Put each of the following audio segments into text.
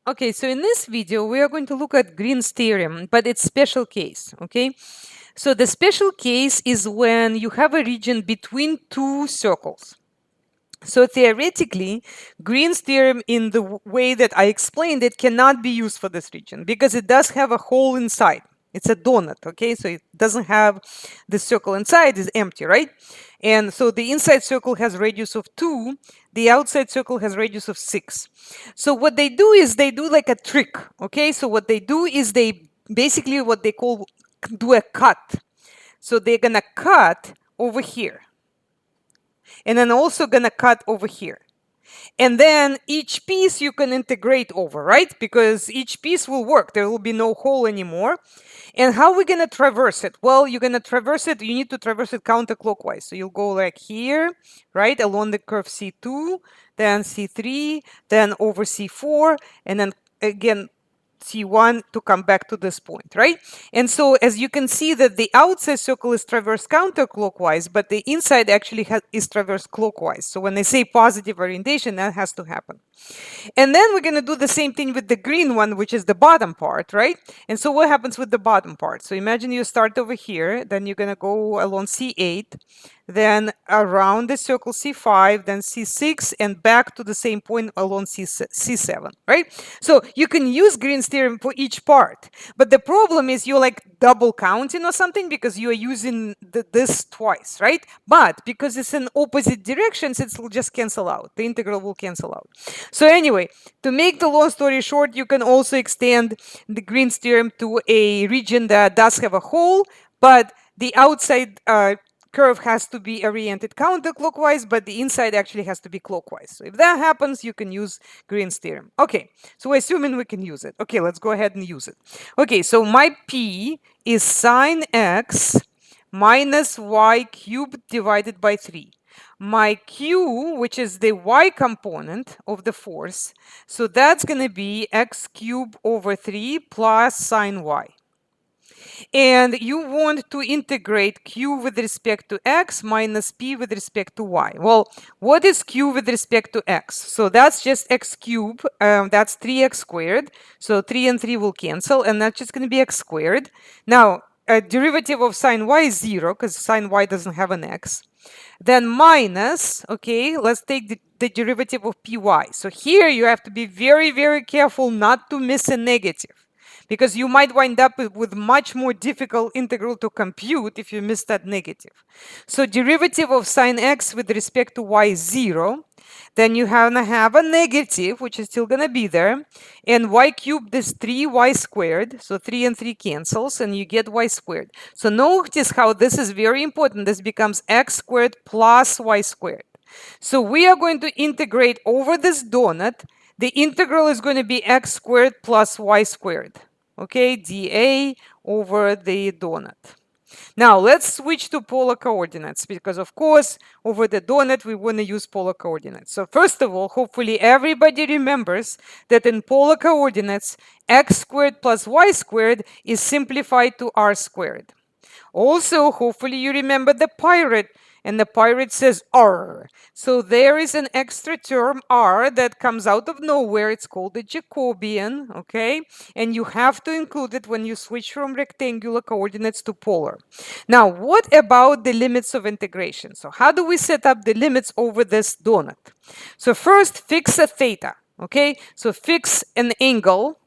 Okay, so in this video, we are going to look at Green's theorem, but it's special case, okay? So the special case is when you have a region between two circles. So theoretically, Green's theorem in the way that I explained it cannot be used for this region because it does have a hole inside. It's a donut, okay? So it doesn't have the circle inside, is empty, right? And so the inside circle has radius of 2, the outside circle has radius of 6. So what they do is they do like a trick, okay? So what they do is they basically what they call do a cut. So they're gonna cut over here and then also gonna cut over here. And then each piece you can integrate over, right? Because each piece will work. There will be no hole anymore. And how are we going to traverse it? Well, you're going to traverse it. You need to traverse it counterclockwise. So you'll go like here, right? Along the curve C2, then C3, then over C4, and then again C1 to come back to this point, right? And so as you can see that the outside circle is traversed counterclockwise, but the inside actually is traversed clockwise. So when I say positive orientation, that has to happen. And then we're going to do the same thing with the green one, which is the bottom part, right? And so what happens with the bottom part? So imagine you start over here, then you're going to go along C8, then around the circle C5, then C6, and back to the same point along C7, right? So you can use Green's theorem for each part. But the problem is you're like double counting or something because you are using this twice, right? But because it's in opposite directions, it will just cancel out. The integral will cancel out. So anyway, to make the long story short, you can also extend the Green's theorem to a region that does have a hole, but the outside curve has to be oriented counterclockwise, but the inside actually has to be clockwise. So if that happens, you can use Green's theorem. Okay, so we're assuming we can use it. Okay, let's go ahead and use it. Okay, so my P is sine x minus y cubed divided by 3. My q, which is the y component of the force, so that's going to be x cubed over 3 plus sine y. And you want to integrate q with respect to x minus p with respect to y. Well, what is q with respect to x? So that's just x cubed. That's 3x squared. So 3 and 3 will cancel, and that's just going to be x squared. Now, a derivative of sine y is 0 because sine y doesn't have an x. Then minus, okay, let's take the derivative of py. So here you have to be very, very careful not to miss a negative, because you might wind up with much more difficult integral to compute if you miss that negative. So derivative of sine x with respect to y is 0. Then you have to have a negative, which is still going to be there. And y cubed is 3y squared. So 3 and 3 cancels, and you get y squared. So notice how this is very important. This becomes x squared plus y squared. So we are going to integrate over this donut. The integral is going to be x squared plus y squared. Okay, dA over the donut. Now let's switch to polar coordinates, because of course over the donut we want to use polar coordinates. So first of all, hopefully everybody remembers that in polar coordinates x squared plus y squared is simplified to r squared. Also, hopefully you remember the pirate, and the pirate says R. So there is an extra term R that comes out of nowhere. It's called the Jacobian, okay? And you have to include it when you switch from rectangular coordinates to polar. Now, what about the limits of integration? So how do we set up the limits over this donut? So first, fix a theta, okay? So fix an angle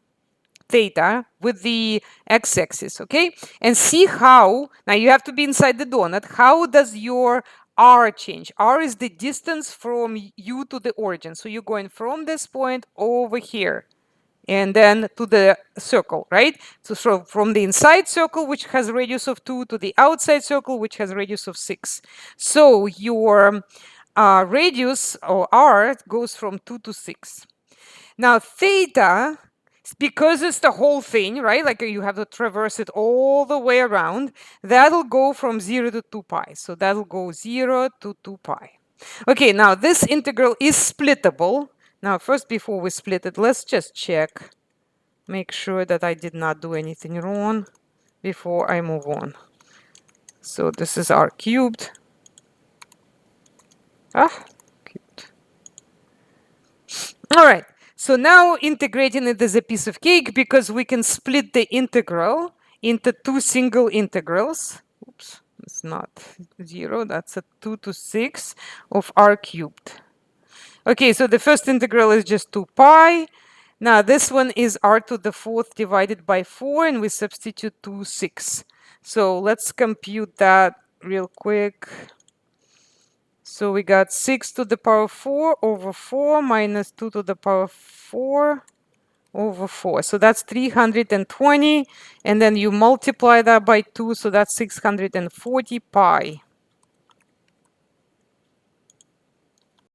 theta with the x-axis, okay? And see how, now you have to be inside the donut, how does your r change? R is the distance from you to the origin. So you're going from this point over here and then to the circle, right? So from the inside circle, which has a radius of 2, to the outside circle, which has a radius of 6. So your radius, or r, goes from 2 to 6. Now theta, because it's the whole thing, right? Like you have to traverse it all the way around. That'll go from 0 to 2 pi. So that'll go 0 to 2 pi. Okay, now this integral is splittable. Now first, before we split it, let's just check. Make sure that I did not do anything wrong before I move on. So this is r cubed. Cubed. All right. So now integrating it is a piece of cake because we can split the integral into two single integrals. Oops, it's not 0, that's a 2 to 6 of r cubed. Okay, so the first integral is just 2 pi. Now this one is r to the fourth divided by 4, and we substitute 2, 6. So let's compute that real quick. So we got 6 to the power 4 over 4 minus 2 to the power 4 over 4. So that's 320. And then you multiply that by 2, so that's 640 pi.